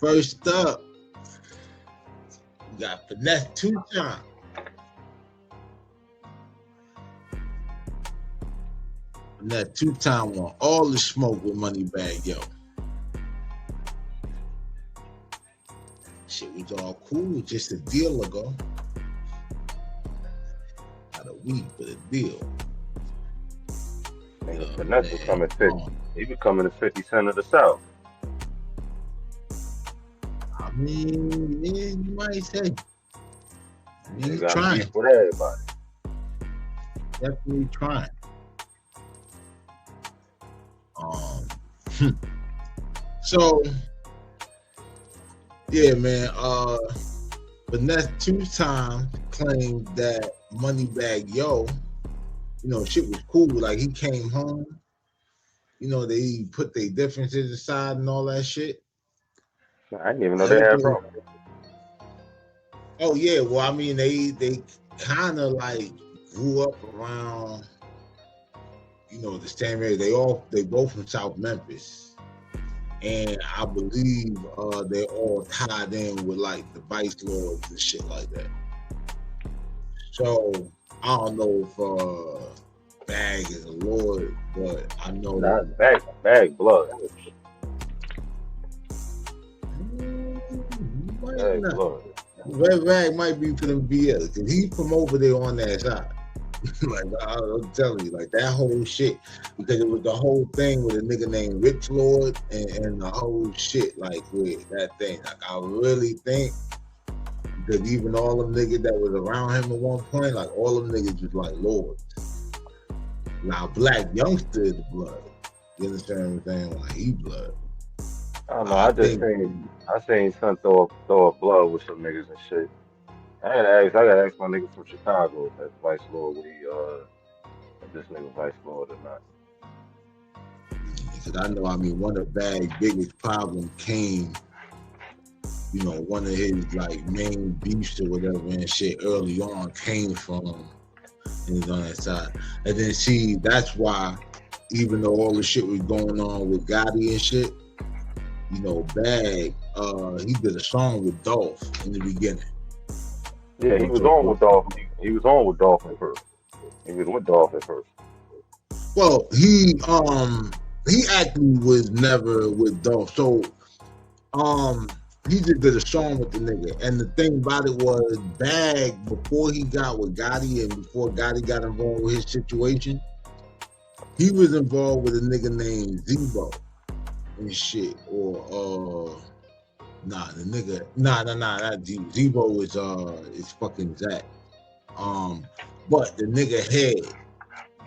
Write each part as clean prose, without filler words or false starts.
First up, we got FINESSE2TYMES. FINESSE2TYMES want all the smoke with Moneybagg Yo. Shit was all cool just a deal ago. Not a week, but a deal. Finesse was coming 50. He was coming to 50 Cent of the South. I mean, yeah, you might say. He's got trying. beef with everybody. Definitely trying. So yeah, man. FINESSE2TYMES claimed that Moneybagg Yo, shit was cool. Like he came home, they put their differences aside and all that shit. I didn't even know they had problems. Oh yeah, well, I mean, they kind of like grew up around, the same area. They both from South Memphis, and I believe they're all tied in with like the vice lords and shit like that. So I don't know if Bag is a lord, but I know not Bag blood. Bag blood. Red Rag might be for them BS, because he's from over there on that side. Like, I'm telling you, like that whole shit, because it was the whole thing with a nigga named Rich Lord and the whole shit, like with that thing. Like, I really think, because even all them niggas that was around him at one point, like all them niggas was like lords. Now, Black Youngster is blood. You understand what I'm saying? Like, he blood. I don't know. I seen Son throw a blood with some niggas and shit. I gotta ask my nigga from Chicago if that's Vice Lord, if this nigga Vice Lord or not. Because I know, one of Bag's biggest problems came, one of his like main beefs or whatever and shit early on came from his on that side. And then see, that's why, even though all the shit was going on with Gotti and shit, Bag, he did a song with Dolph in the beginning. Yeah, he was on with Dolph. He was on with Dolph at first. He was with Dolph at first. Well, he actually was never with Dolph. So he just did a song with the nigga. And the thing about it was, Bag, before he got with Gotti and before Gotti got involved with his situation, he was involved with a nigga named Zebo and shit. Or not Zebo is fucking Zach. But the nigga Head.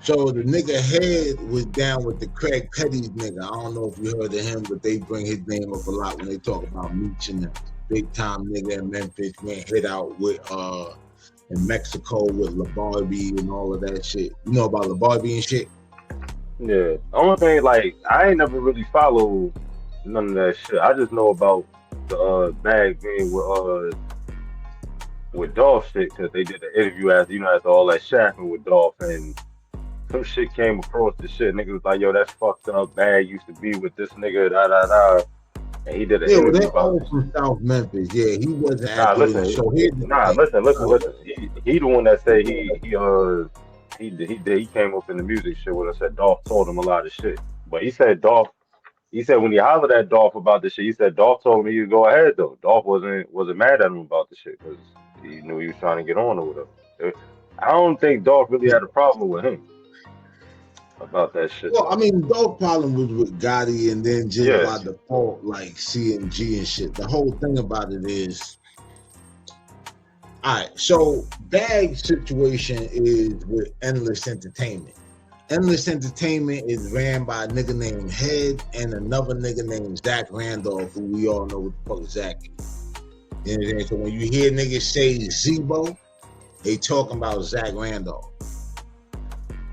So the nigga Head was down with the Craig Petty's nigga. I don't know if you heard of him, but they bring his name up a lot when they talk about Meech and the big time nigga in Memphis went hit out with in Mexico with LaBarbie and all of that shit. You know about LaBarbie and shit? Yeah. The only thing, like, I ain't never really followed none of that shit. I just know about the Bag being with Dolph shit, because they did the interview after all that shapping with Dolph, and some shit came across the shit. Nigga was like, yo, that's fucked up. Bag used to be with this nigga, da da da. And he did an interview they're about all from South Memphis. Yeah, he wasn't listen. He the one that said he came up in the music shit when I said Dolph told him a lot of shit. But he said when he hollered at Dolph about this shit, he said Dolph told him he could go ahead though. Dolph wasn't mad at him about the shit because he knew he was trying to get on or whatever. I don't think Dolph really had a problem with him about that shit. Well, Dolph's problem was with Gotti, and then just by default, like CMG and shit. The whole thing about it is, all right, so Bag's situation is with Endless Entertainment. Endless Entertainment is ran by a nigga named Head and another nigga named Zach Randolph, who we all know what the fuck Zach is. You know what I'm saying? So when you hear niggas say Zebo, they talking about Zach Randolph.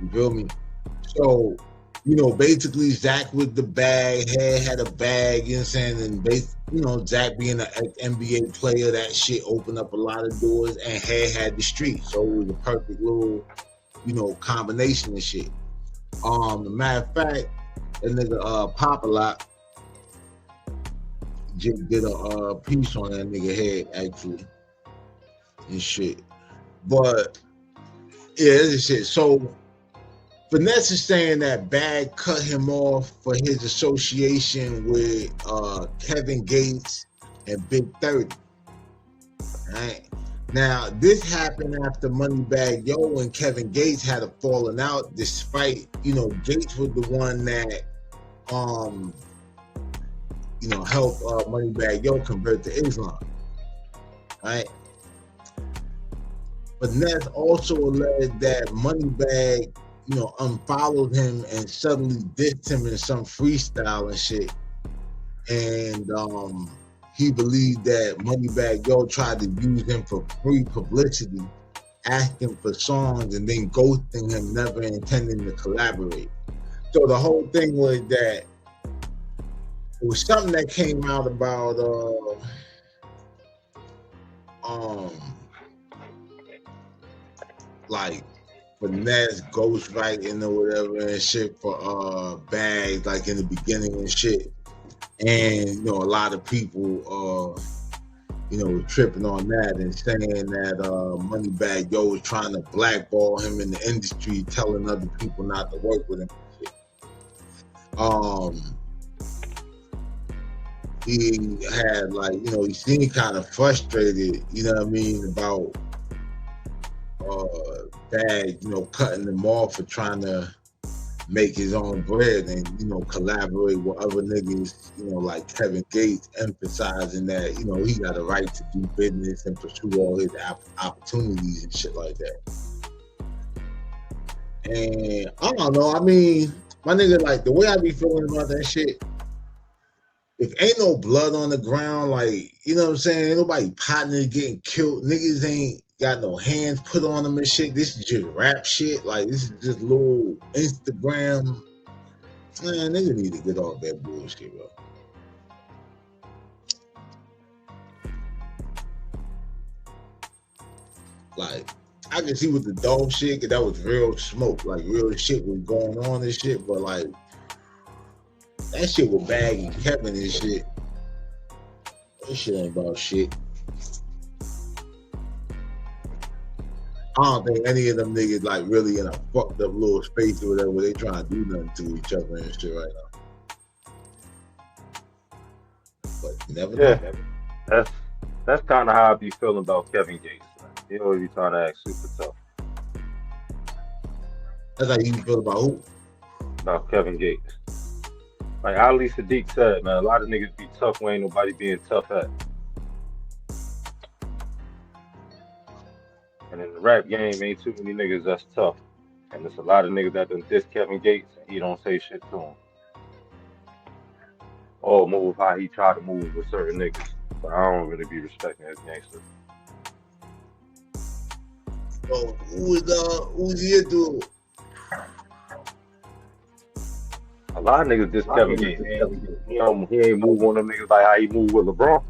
You feel me? So, basically Zach with the bag, Head had a bag, you know what I'm saying? And Zach being an NBA player, that shit opened up a lot of doors, and Head had the street. So it was a perfect little, combination of shit. Matter of fact, that nigga Pop a lot, Jake did a piece on that nigga head actually and shit. But yeah, this shit. So Finesse is saying that Bag cut him off for his association with Kevin Gates and Big 30. Right? Now, this happened after Moneybagg Yo and Kevin Gates had a falling out, despite, Gates was the one that, helped Moneybagg Yo convert to Islam. Right? But Ness also alleged that Moneybagg, unfollowed him and suddenly dissed him in some freestyle and shit. And he believed that Moneybagg Yo tried to use him for free publicity, asking for songs and then ghosting him, never intending to collaborate. So the whole thing was that it was something that came out about like Finesse ghostwriting or whatever and shit for Bags, like in the beginning and shit. And a lot of people tripping on that and saying that Moneybagg Yo was trying to blackball him in the industry, telling other people not to work with him and shit. He had he seemed kind of frustrated, about Bag, cutting them off for trying to make his own bread and, collaborate with other niggas, like Kevin Gates, emphasizing that, he got a right to do business and pursue all his opportunities and shit like that. And I don't know, my nigga, like, the way I be feeling about that shit, if ain't no blood on the ground, like, you know what I'm saying, ain't nobody partner getting killed, niggas ain't got no hands put on them and shit. This is just rap shit. Like, this is just little Instagram. Man, nigga need to get off that bullshit, bro. Like, I can see with the dog shit, that was real smoke. Like, real shit was going on and shit. But, like, that shit with Bag and Kevin and shit. That shit ain't about shit. I don't think any of them niggas like really in a fucked up little space or whatever. They trying to do nothing to each other and shit right now. But you never know. That's kind of how I be feeling about Kevin Gates. Like, he always be trying to act super tough. That's how you feel about who? About Kevin Gates. Like Ali Sadiq said, man, a lot of niggas be tough when ain't nobody being tough at. And in the rap game, ain't too many niggas that's tough. And there's a lot of niggas that done diss Kevin Gates and he don't say shit to him. Or move how he try to move with certain niggas. But I don't really be respecting his gangster. Oh, who's he into? A lot of niggas diss Kevin Gates. He ain't move on them niggas like how he moved with LeBron.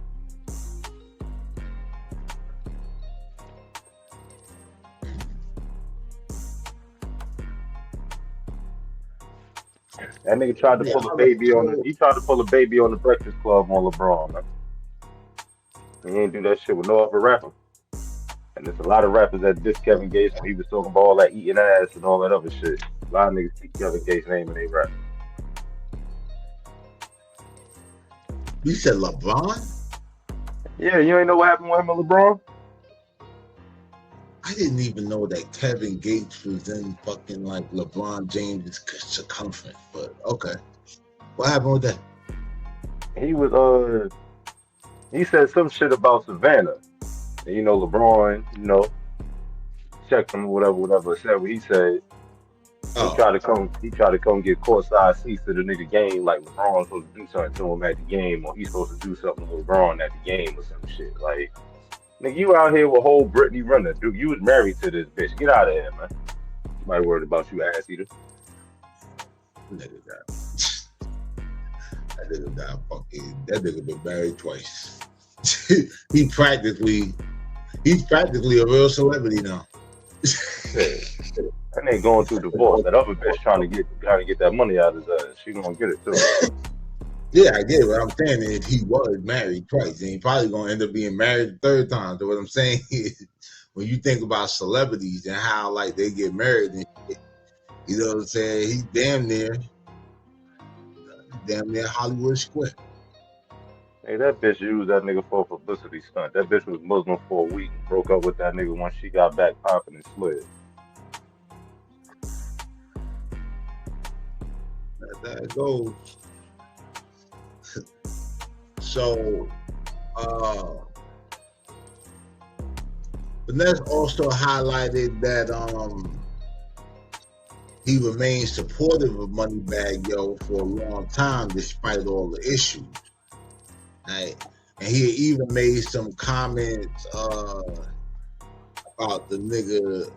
That nigga tried to pull a baby on the. He tried to pull a baby on the Breakfast Club on LeBron, man. He ain't do that shit with no other rapper. And there's a lot of rappers that diss Kevin Gates when he was talking about all that eating ass and all that other shit. A lot of niggas keep Kevin Gates' name in their rap. You said LeBron? Yeah, you ain't know what happened with him and LeBron? I didn't even know that Kevin Gates was in fucking like LeBron James' circumference, but okay. What happened with that? He was, he said some shit about Savannah. And, LeBron, checked him, whatever, said what he said. He tried to come get courtside seats to the nigga game, like LeBron was supposed to do something to him at the game, or he's supposed to do something to LeBron at the game or some shit. Like, nigga, you out here with whole Brittany Renner, dude. You was married to this bitch. Get out of here, man. Somebody worried about you, ass eater. That nigga been married twice. He's practically a real celebrity now. That nigga going through divorce. That other bitch trying to get that money out of his ass. She gonna get it too. Yeah, I get it. What I'm saying is he was married twice, and he probably gonna end up being married the third time. So what I'm saying is, when you think about celebrities and how like they get married and shit, you know what I'm saying? He's damn near Hollywood Square. Hey, that bitch used that nigga for a publicity stunt. That bitch was Muslim for a week and broke up with that nigga once she got back popping and slid. That goes. So, Finesse also highlighted that he remained supportive of Moneybagg Yo for a long time despite all the issues. Right? And he even made some comments about the nigga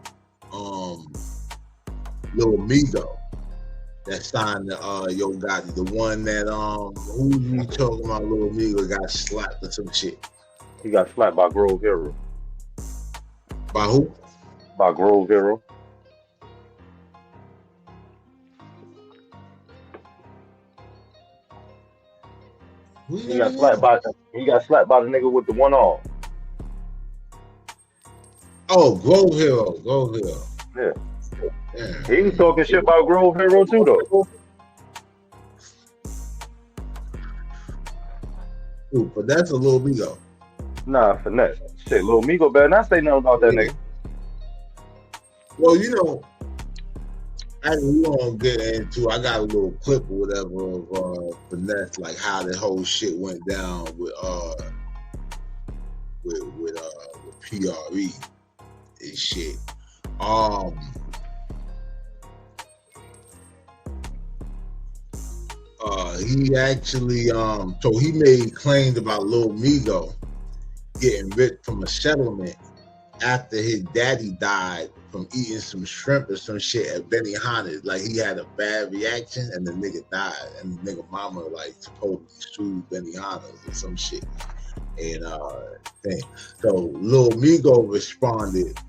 Lil Migo that signed the Yo Gotti, the one that who we talking about? Lil Migo got slapped or some shit. He got slapped by Grove Hero. By who? By Grove Hero. He got slapped by the nigga with the one arm. Oh, Grove Hero. Yeah. He was talking shit about Grove Hero too, though. Ooh, but that's a Lil Migo. Nah, Finesse. Shit, Lil Migo better not say nothing about that nigga. Well, you know, we won't get into. I got a little clip or whatever of Finesse, like how the whole shit went down with PRE and shit. He actually so he made claims about Lil Migo getting ripped from a settlement after his daddy died from eating some shrimp or some shit at Benihana's. Like he had a bad reaction and the nigga died, and the nigga mama like supposedly sued Benihana's or some shit. And so Lil Migo responded,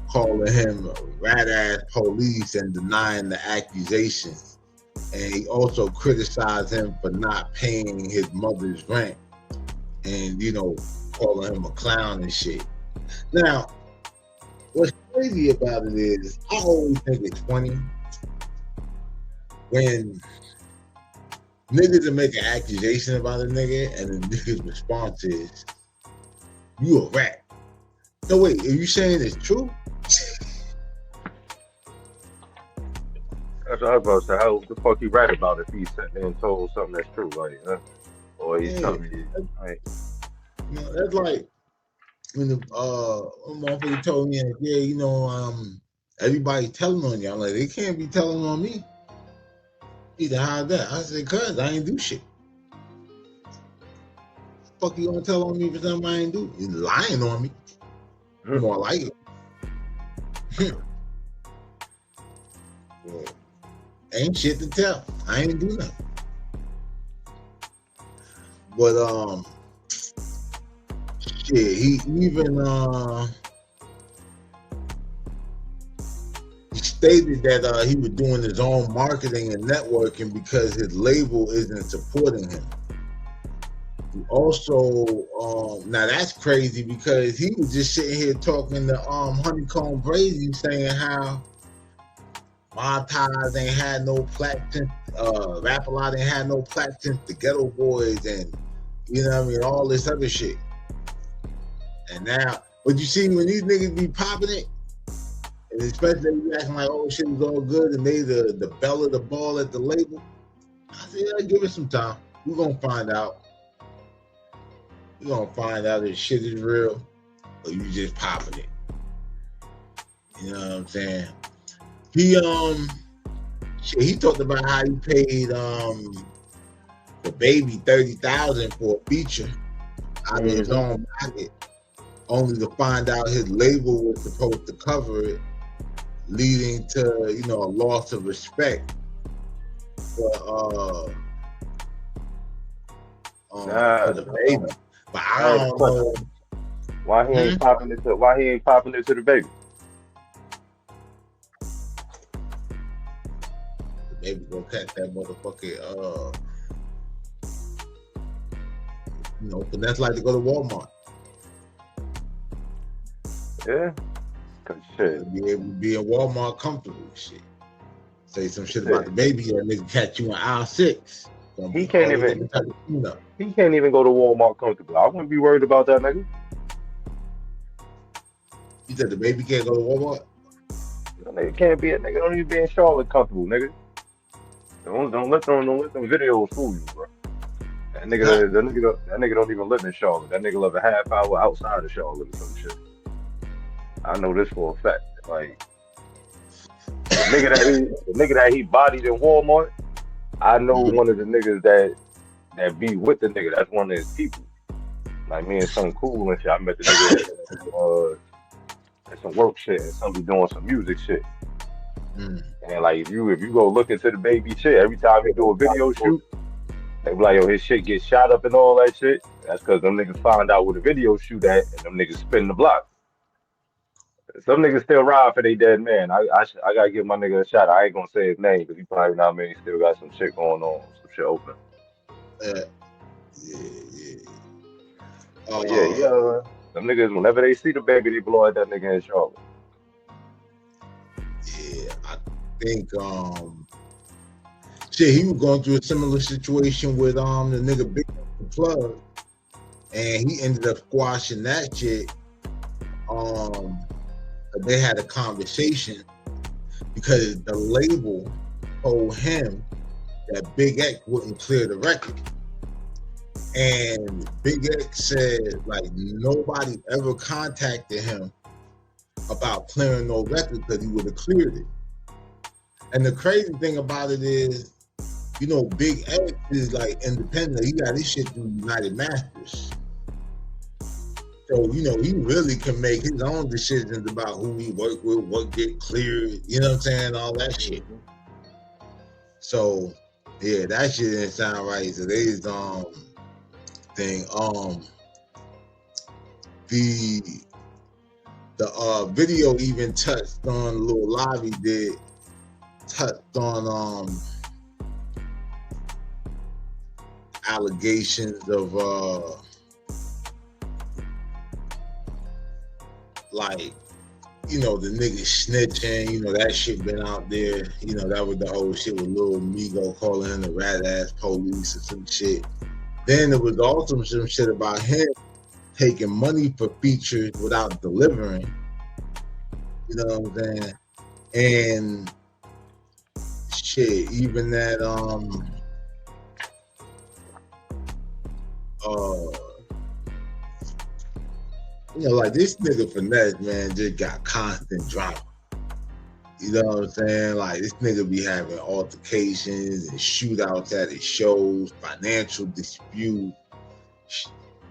calling him rat ass police and denying the accusations. And he also criticized him for not paying his mother's rent and, you know, calling him a clown and shit. Now, what's crazy about it is I always think it's funny when niggas will make an accusation about a nigga and the nigga's response is, you a rat. No, wait, are you saying it's true? That's what I was about to say. How the fuck you right about if he sat there and told something that's true, like, or he's telling me, like, you know, that's like when the motherfucker told me, yeah, you know, everybody's telling on you. I'm like, they can't be telling on me. Either how's that? I said, cuz I ain't do shit. Fuck you gonna tell on me for something I ain't do? You lying on me. More like it. Well, ain't shit to tell. I ain't do nothing. But shit, he even he stated that he was doing his own marketing and networking because his label isn't supporting him. He also now that's crazy because he was just sitting here talking to Honeycomb Brazy saying how Montaz ain't had no plaque since Rap-A-Lot ain't had no plaque since the Ghetto Boys, and you know what I mean, all this other shit. And now, but you see, when these niggas be popping it, and especially they be acting like, oh, shit was all good, and they the bell of the ball at the label, I said, yeah, give it some time. We're gonna find out. We're gonna find out if shit is real or you just popping it. You know what I'm saying? He talked about how he paid the baby $30,000 for a feature out of his own pocket, only to find out his label was supposed to cover it, leading to, you know, a loss of respect for the baby. But I don't know why he ain't popping it to the baby. The baby gonna catch that motherfucker You know, but that's like to go to Walmart. Yeah. Cause shit. Be able to be in Walmart comfortable. Shit. Say some shit about the baby, that nigga catch you in aisle 6. He can't even. He can't even go to Walmart comfortable. I wouldn't be worried about that nigga. You said the baby can't go to Walmart? That nigga can't be a nigga. Don't even be in Charlotte comfortable, nigga. Don't let them videos fool you, bro. That nigga don't even live in Charlotte. That nigga live a half hour outside of Charlotte or some shit. I know this for a fact. Like the nigga that he bodied in Walmart. I know one of the niggas that be with the nigga. That's one of his people. Like me and some cool and shit. I met the nigga at some work shit and somebody doing some music shit. And like if you go look into the baby shit, every time he do a video shoot, they be like, yo, his shit gets shot up and all that shit. That's because them niggas find out where the video shoot at and them niggas spin the block. Some niggas still ride for they dead man. I gotta give my nigga a shot. I ain't gonna say his name because he probably not me. He still got some shit going on, some shit open. Yeah. Them niggas, whenever they see the baby, they blow at that nigga in Charlotte. Yeah, I think shit, he was going through a similar situation with the nigga Big Plug, and he ended up squashing that shit. They had a conversation because the label told him that Big X wouldn't clear the record. And Big X said, like, nobody ever contacted him about clearing no record because he would have cleared it. And the crazy thing about it is, you know, Big X is like independent. He got his shit through United Masters. So, you know, he really can make his own decisions about who he work with, what get cleared, you know what I'm saying, all that shit. So, yeah, that shit didn't sound right. So there's thing. The video even touched on a little live he did, touched on allegations of like, you know, the nigga snitching, you know, that shit been out there. You know, that was the whole shit with Lil Migo calling him the rat ass police or some shit. Then there was also some shit about him taking money for features without delivering. You know what I'm saying? And shit, even that you know, like this nigga Finesse, man, just got constant drama. You know what I'm saying? Like this nigga be having altercations and shootouts at his shows, financial dispute,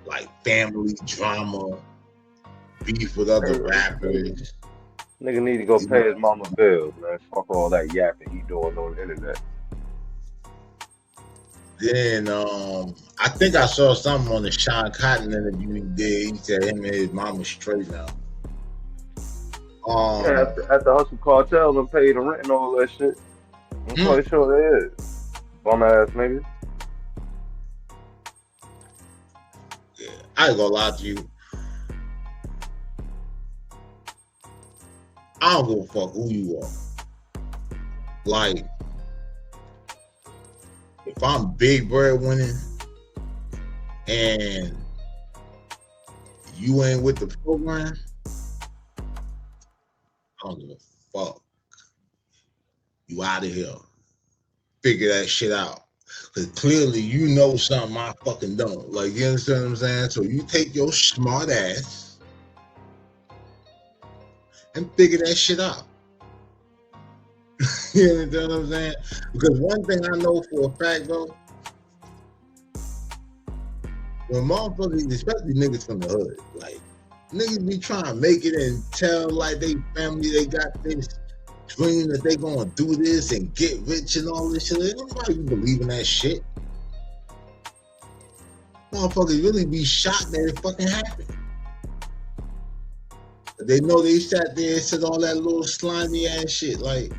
like family drama, beef with other rappers. Nigga need to go pay his mama bills, man. Fuck all that yapping he doing on the internet. Then I think I saw something on the Sean Cotton interview he did. He said him and his mama straight now. Yeah, at the Hustle Cartel, them pay the rent and all that shit. I'm quite sure they is. Bum ass nigga. Yeah, I ain't gonna lie to you. I don't give a fuck who you are. Like, if I'm big bread winning and you ain't with the program, I don't give a fuck. You out of here. Figure that shit out. Because clearly you know something I fucking don't. Like, you understand what I'm saying? So you take your smart ass and figure that shit out. You understand what I'm saying? Because one thing I know for a fact, bro, when motherfuckers, especially niggas from the hood, like, niggas be trying to make it and tell like they family they got this dream that they gonna do this and get rich and all this shit. Ain't nobody believe in that shit. Motherfuckers really be shocked that it fucking happened. They know they sat there and said all that little slimy ass shit. Like,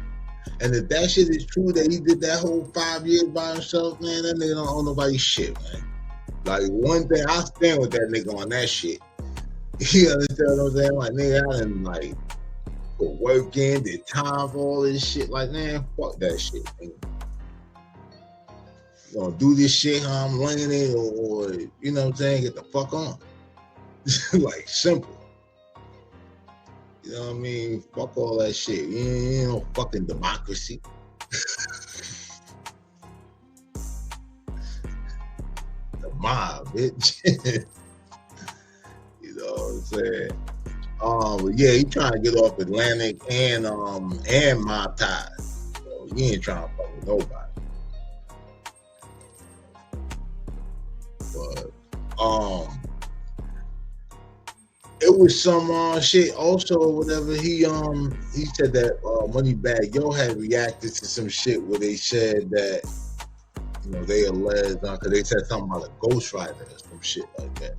and if that shit is true that he did that whole 5 years by himself, man, that nigga don't owe nobody shit, man. Like, one thing, I stand with that nigga on that shit. You understand what I'm saying? Like, nigga, I done, like, put work in, did time for all this shit. Like, man, fuck that shit, nigga. You gonna do this shit how I'm laying it, or, you know what I'm saying, get the fuck on. Like, simple. You know what I mean? Fuck all that shit. You ain't no fucking democracy. The mob, bitch. You know what I'm saying? But yeah, he trying to get off Atlantic and Mob Tide. So he ain't trying to fuck with nobody. But it was some shit also, whatever. He said that Moneybagg Yo had reacted to some shit where they said that, you know, they alleged, because they said something about a ghostwriter or some shit like that.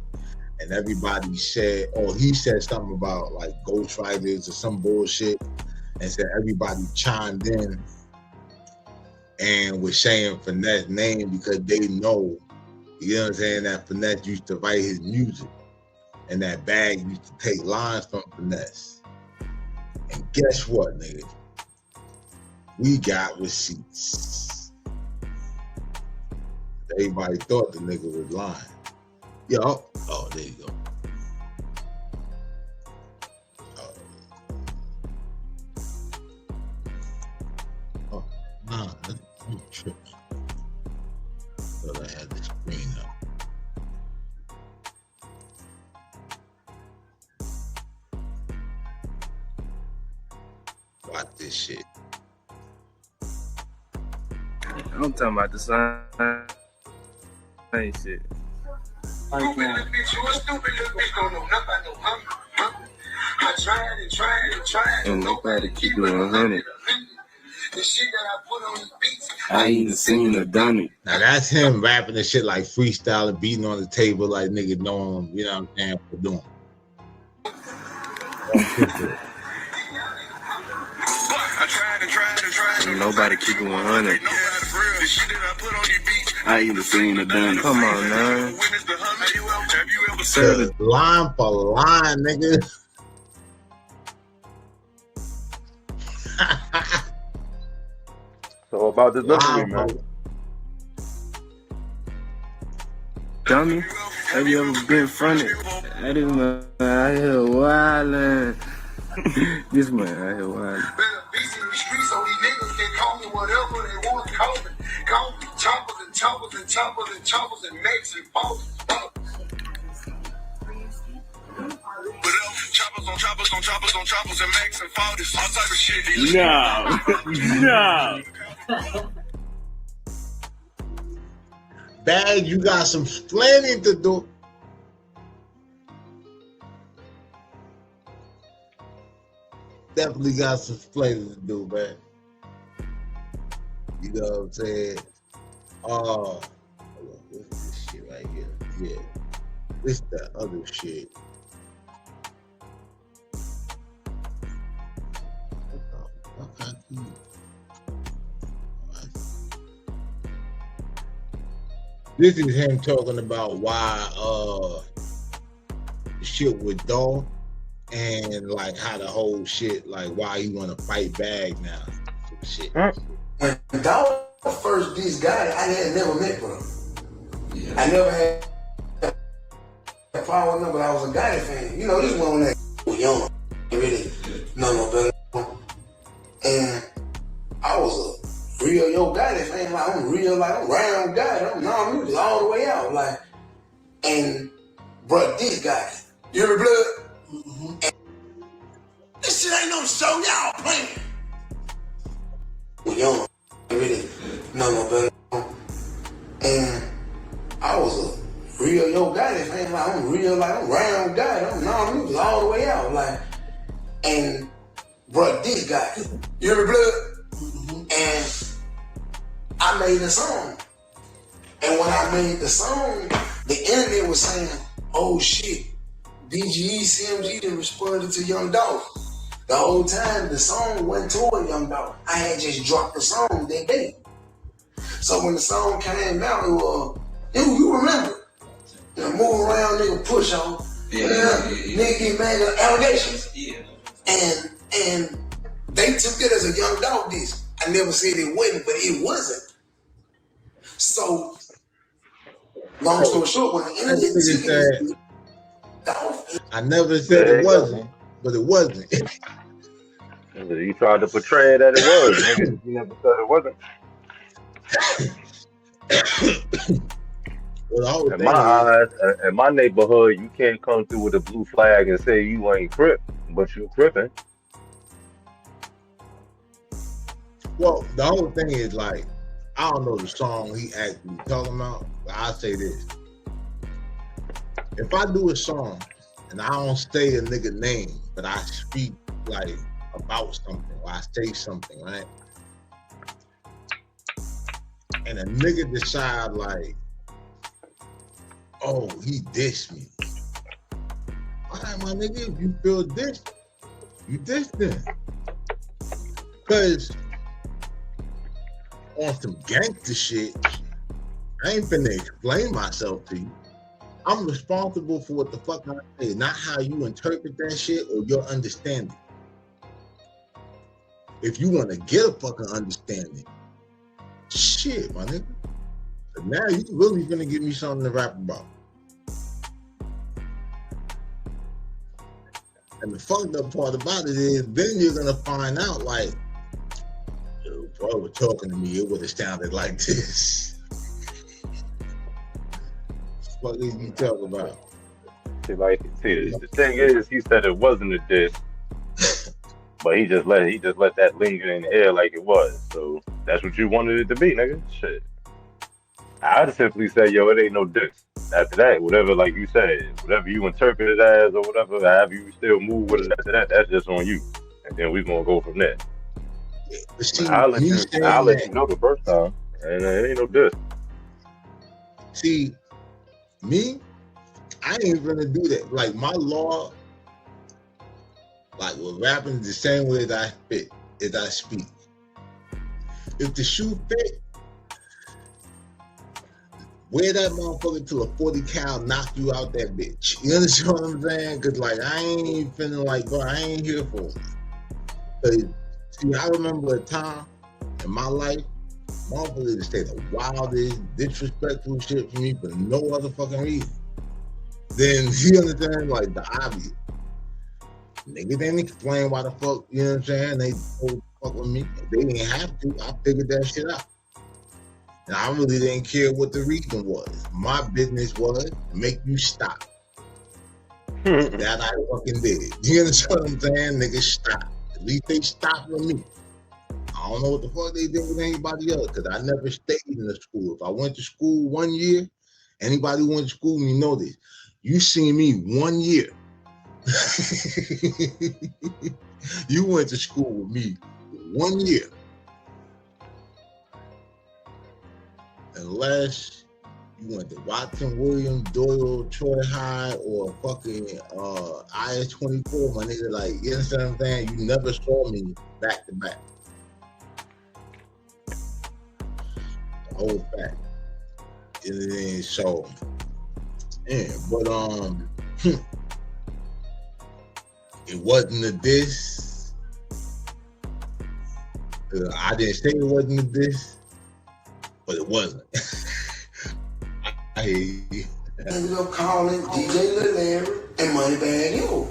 And everybody said, or he said something about like ghostwriters or some bullshit, and said everybody chimed in and was saying Finesse name because they know, you know what I'm saying, that Finesse used to write his music and that Bag used to take lines from Finesse. And guess what, nigga? We got receipts. Everybody thought the nigga was lying. Yo, oh, there you go. Oh, nah, I'm tripping. Thought I had the screen up. Watch this shit. I'm talking about the same shit. Stupid little bitch, you a stupid little bitch, don't know nothing about no huh? I tried and tried and tried. And nobody keep it 100. The shit that I put on these beats, I ain't seen or done it. Now that's him rapping the shit like freestyling, beating on the table like nigga knowing, you know what I'm saying, for doing. I tried and tried and tried. And nobody keep it 100. The shit that I put on these beats, I ain't seen or done it. Come on, man. witness the have you ever Said it. Line for line, nigga. So about this delivery, man. Dummy, have you ever been fronted? That is man out here wildin'. This man out here wildin'. better beats in the streets so these niggas can call me whatever they want to call me. Call me choppers and choppers and choppers and choppers and mates and bosses. Choppers on choppers on choppers on choppers and max and fathers. All type of shit. No. Bag, you got some explaining to do. Definitely got some explaining to do, man. You know what I'm saying? Hold on, what's this shit right here? Yeah, this the other shit. What the fuck I do? This is him talking about why the shit with Daw and like how the whole shit, like why he wanna fight Bag now. Some shit. When Daw first this guy, I had never met bro. Yeah. I never had a problem with him, but I was a Gotti fan. You know, this one that was young, really no better. And I was a real Yo Gotti fan, like I'm real, like I'm round Gotti, I'm non-music all the way out, like, and bro, this guy, you hear me, blood? Mm-hmm. This shit ain't no show, y'all playing. We young, really, no better. And I was a real Yo Gotti fan, like I'm real, like I'm round Gotti, I'm non-music all the way out, like, and bro, this guy, you hear me, blood? Mm-hmm. And I made a song. And when I made the song, the internet was saying, oh shit, BGE, CMG done responded to Young Dolph. The whole time the song went toward Young Dolph. I had just dropped the song that day. So when the song came out, you remember, move around, nigga, push on. Nigga get mad at allegations. Yeah. And they took it as a young dog diss. I never said it wasn't, but it wasn't. So, long story short, when the internet took it, I never said it wasn't, but it wasn't. You tried to portray it that it was, nigga. You never said it wasn't. Well, in my eyes, in my neighborhood, you can't come through with a blue flag and say you ain't crip, but you cripping. Well, the whole thing is like, I don't know the song he actually talking about, but I'll say this. If I do a song and I don't say a nigga name, but I speak like about something or I say something, right? And a nigga decide like, oh, he dissed me. All right, my nigga, if you feel dissed, you dissed him. Because on some gangster shit, I ain't finna explain myself to you. I'm responsible for what the fuck I say, not how you interpret that shit or your understanding. If you want to get a fucking understanding, shit, my nigga. But now you really gonna give me something to rap about. And the fucked up part about it is, then you're gonna find out like, yo, bro was talking to me, it would have sounded like this. What did you talk about? See, the thing is, he said it wasn't a diss, but he just let that linger in the air like it was. So that's what you wanted it to be, nigga. Shit. I'd simply say, yo, it ain't no diss. After that, whatever, like you said, whatever you interpret it as or whatever, however you still move with it after that, that's just on you. And then we're gonna go from there. See, I'll let you know the first time, and it ain't no diss. See, me, I ain't gonna do that. Like my law, like with rapping, the same way that I speak. If the shoe fit, wear that motherfucker till a 40 cal knock you out that bitch. You understand what I'm saying? Cause like I ain't feeling like, bro, I ain't here for it. Cause see, I remember a time in my life, motherfuckers just say the wildest, disrespectful shit for me for no other fucking reason. Then you understand, like the obvious. Nigga didn't explain why the fuck, you know what I'm saying? They told fuck with me. They didn't have to. I figured that shit out. And I really didn't care what the reason was. My business was to make you stop. That I fucking did. You understand what I'm saying? Niggas stop. At least they stopped with me. I don't know what the fuck they did with anybody else, because I never stayed in the school. If I went to school 1 year, anybody who went to school, you know this. You seen me 1 year. You went to school with me 1 year. Unless you went to Watson, Williams, Doyle, Troy High, or fucking IS-24, my nigga, like, you understand what I'm saying? You never saw me back to back. The whole fact. And so, yeah, but it wasn't a diss. I didn't say it wasn't a diss, but it wasn't. I hear you. Ended up calling DJ Lil Larry and Moneybagg Yo.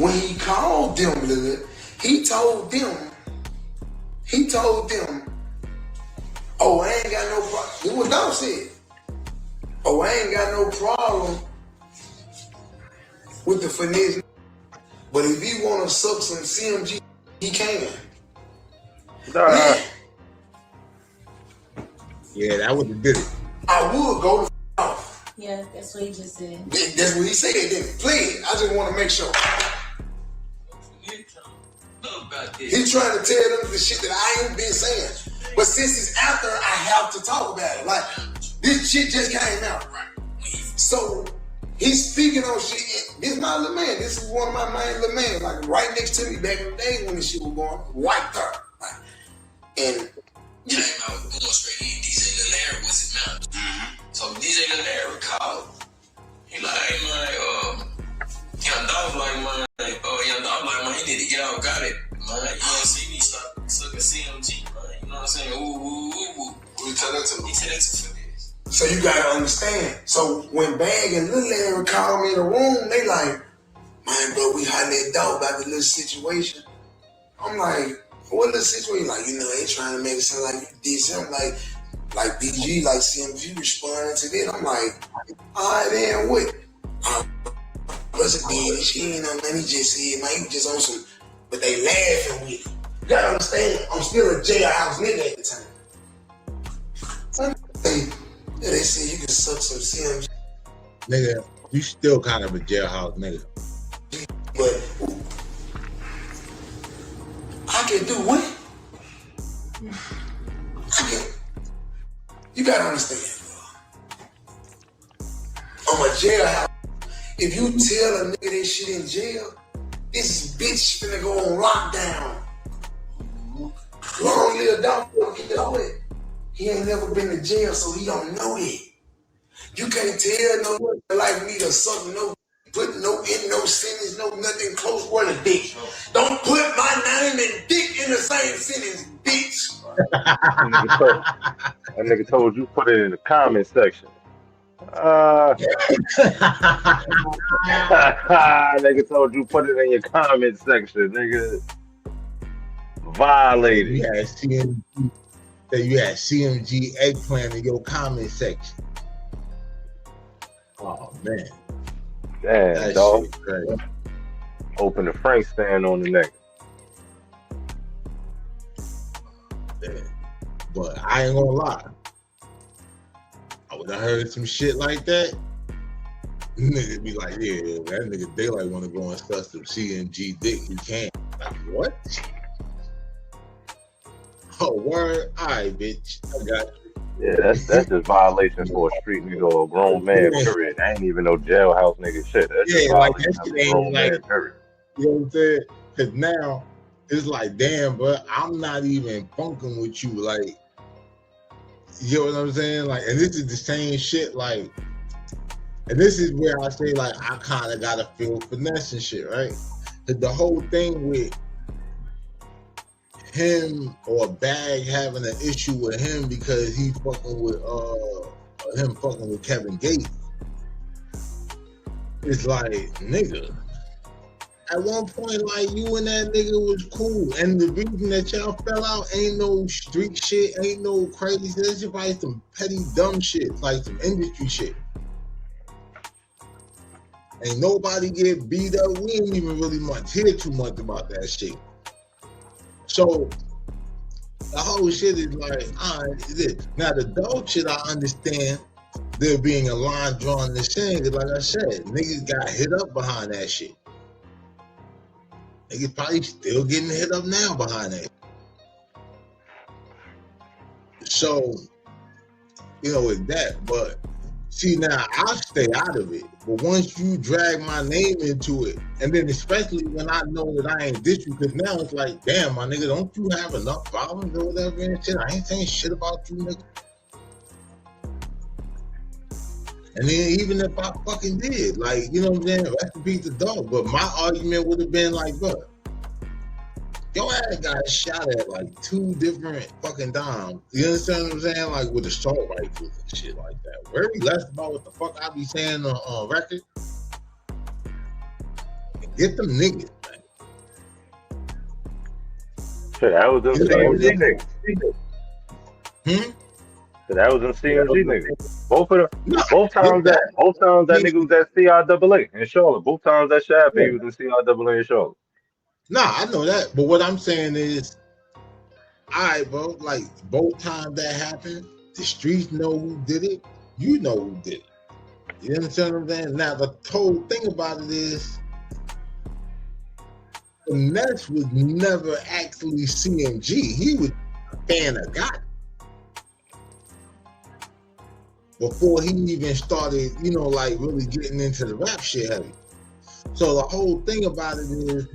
When he called them, he told them, oh, I ain't got no problem. This is what Dom said. Oh, I ain't got no problem with the finesse. But if he want to suck some CMG, he can. Yeah, that would have did it. I would go to off. Yeah, that's what he just said. That's what he said, didn't he? Please, I just want to make sure. He's trying to tell them the shit that I ain't been saying. But since it's after, I have to talk about it. Like, this shit just came out. Right. So, he's speaking on shit. This is my little man. This is one of my main little men. Like, right next to me back in the day when this shit was going, right there. Like, and came out going straight in. DJ Lil Larry was his mouth. So DJ Lil Larry called He said that's for this. So you gotta understand. So when Bag and Lil Larry called me in the room, they like, man, bro, we hollering at dog about the little situation. I'm like, what little situation? Like, you know, they trying to make it sound like you did something like BG, like CMG responding to that. I'm like, all right, then what? Wasn't did she ain't know, man. He just said, man, he just on some, but they laughing with it. You gotta understand, I'm still a jailhouse nigga at the time. Yeah, they said you can suck some CMG. Nigga, you still kind of a jailhouse nigga. But I can do what? You gotta understand, I'm a jailhouse. If you tell a nigga this shit in jail, this bitch finna go on lockdown. Long live dog, get that away. He ain't never been to jail, so he don't know it. You can't tell no nigga like me to suck no, put no in no sentence, no nothing close word of dick. Don't put my name and dick in the same sentence, bitch. That nigga told you put it in the comment section. Nigga told you put it in your comment section, nigga. Violated. You had CMG eggplant in your comment section. Oh man. Damn, that dog. Shit crazy. Open the Frank stand on the neck. Yeah. But I ain't gonna lie. I would have heard some shit like that. Nigga be like, yeah, that nigga Daylight wanna go and stuff some CMG dick. He can't. Like, what? Oh, word? Alright, bitch. I got you. Yeah, that's just violation for a street nigga or a grown man, period. I ain't even no jailhouse nigga shit. That's just like violation that of shit a grown ain't man, like, period. you know what I'm saying? Cause now it's like, damn, bro, I'm not even funking with you. Like, you know what I'm saying? Like, and this is the same shit, like, and this is where I say, like, I kind of gotta feel finesse and shit, right? Cause the whole thing with him or Bag having an issue with him because he fucking with Kevin Gates. It's like, nigga, at one point, like, you and that nigga was cool, and the reason that y'all fell out ain't no street shit, ain't no crazy shit. It's just like some petty dumb shit, like some industry shit. Ain't nobody get beat up. We ain't even really hear too much about that shit. So the whole shit is like, all right, it is. Now the dog shit, I understand there being a line drawn in the sand, because like I said, niggas got hit up behind that shit. Niggas probably still getting hit up now behind that. So, you know, with that, but see, now I'll stay out of it. But once you drag my name into it, and then especially when I know that I ain't this you, because now it's like, damn, my nigga, don't you have enough problems or whatever and shit? I ain't saying shit about you, nigga. And then even if I fucking did, like, you know what I'm saying, rest in peace the dog. But my argument would have been like, bro, your ass got shot at like 2 different fucking times. You understand what I'm saying? Like with assault rifles and shit like that. Very less about what the fuck I be saying on record. Get them niggas, man. Shit, that was them CMG niggas. That was them CMG niggas. Both times that nigga was at CIAA in Charlotte. Both times that shit happened, he was in CIAA in Charlotte. Nah, I know that. But what I'm saying is, all right, bro, like both times that happened, the streets know who did it. You know who did it. You understand what I'm saying? Now, the whole thing about it is, Finesse was never actually CMG. He was a fan of God. Before he even started, you know, like really getting into the rap shit heavy. So the whole thing about it is,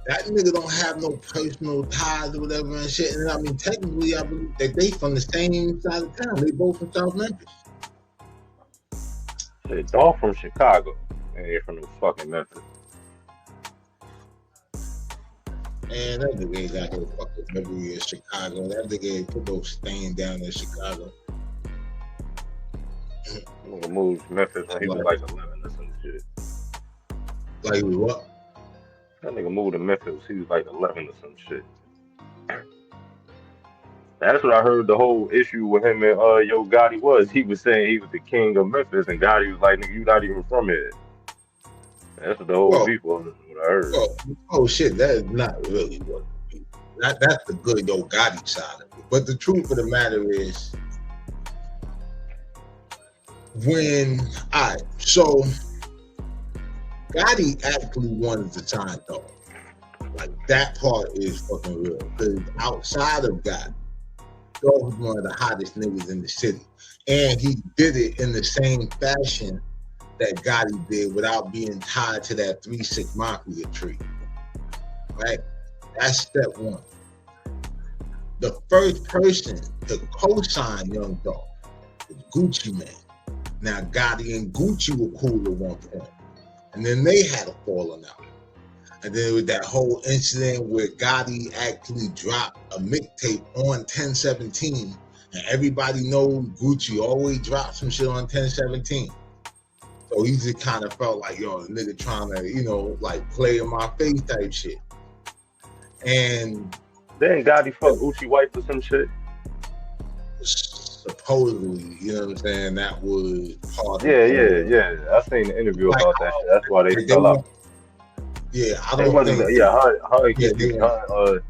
that nigga don't have no personal ties or whatever and shit. And I mean, technically, I believe that they from the same side of town. They both from South Memphis. Shit, dog from Chicago. They ain't from no fucking Memphis. And that nigga ain't got no fucking memory in Chicago. That nigga ain't put no stain down in Chicago. Nigga moved to Memphis when he was like 11 or some shit. Like what? That nigga moved to Memphis. He was like 11 or some shit. That's what I heard the whole issue with him and Yo Gotti was. He was saying he was the king of Memphis, and Gotti was like, nigga, you not even from here. That's what the whole beef was, what I heard. Oh shit, that is not really what that's the good Yo Gotti side of it. But the truth of the matter is, so Gotti actually wanted to sign Dog. Like that part is fucking real. Because outside of Gotti, Dog was one of the hottest niggas in the city. And he did it in the same fashion that Gotti did without being tied to that 3 6 Mafia tree. Right? That's step one. The first person to co-sign Young Dog was Gucci Mane. Now Gotti and Gucci were cool at one point. And then they had a falling out. And then with that whole incident where Gotti actually dropped a mixtape on 1017, and everybody knows Gucci always drops some shit on 1017. So he just kind of felt like, yo, the nigga trying to, like play in my face type shit. And then Gotti fuck Gucci wife or some shit. Supposedly, you know what I'm saying? That was part of Yeah. I seen the interview about that shit. That's why they fell out. Yeah, I don't think.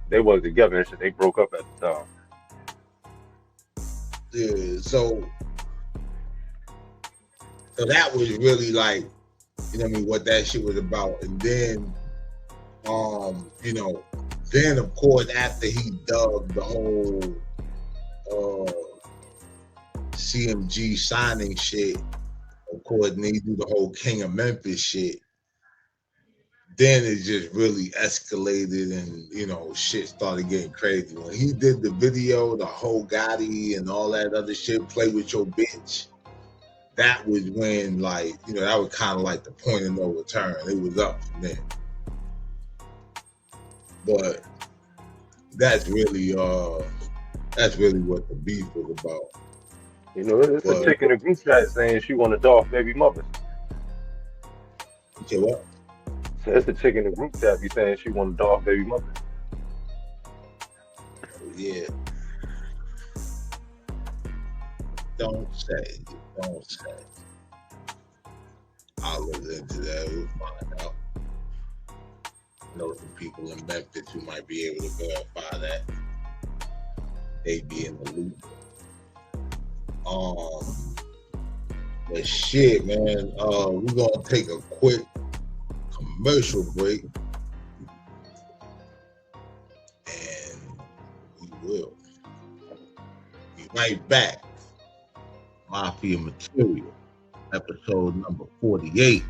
They was together and shit. They broke up at the time. Yeah, so that was really like, what that shit was about. And then, then of course after he dubbed the whole CMG signing shit, of course, and they do the whole King of Memphis shit. Then it just really escalated and, shit started getting crazy. When he did the video, the whole Gotti and all that other shit, Play With Your Bitch, that was when, like, that was kind of like the point of no return. It was up from there. But that's really what the beef was about. It's a chick in the group chat saying she want a Dolph baby mother. Okay, what? It's a chick in the group chat be saying she want a Dolph baby mother. Yeah. Don't say. I'll look into that. We'll find out. I know some people in Memphis who might be able to verify that. They be in the loop. But shit, man. We're gonna take a quick commercial break, and we will be right back. Mafia Material, episode number 48.